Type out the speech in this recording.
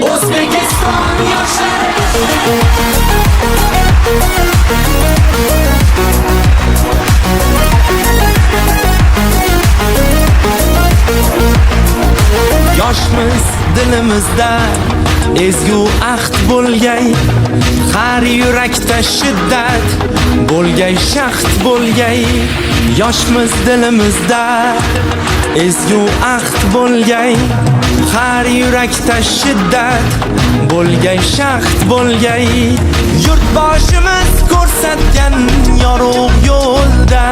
O'zbekiston yoshlari Yoshmiz dilimizda ezgu ahd bo'lgay, har yurakda shiddat bo'lgay, shaxt bo'lgay. Yoshmiz dilimizda ezgu ahd bo'lgay, har yurakda shiddat bo'lgay, shaxt bo'lgay. Yurtboshimiz ko'rsatgan yorug' yo'lda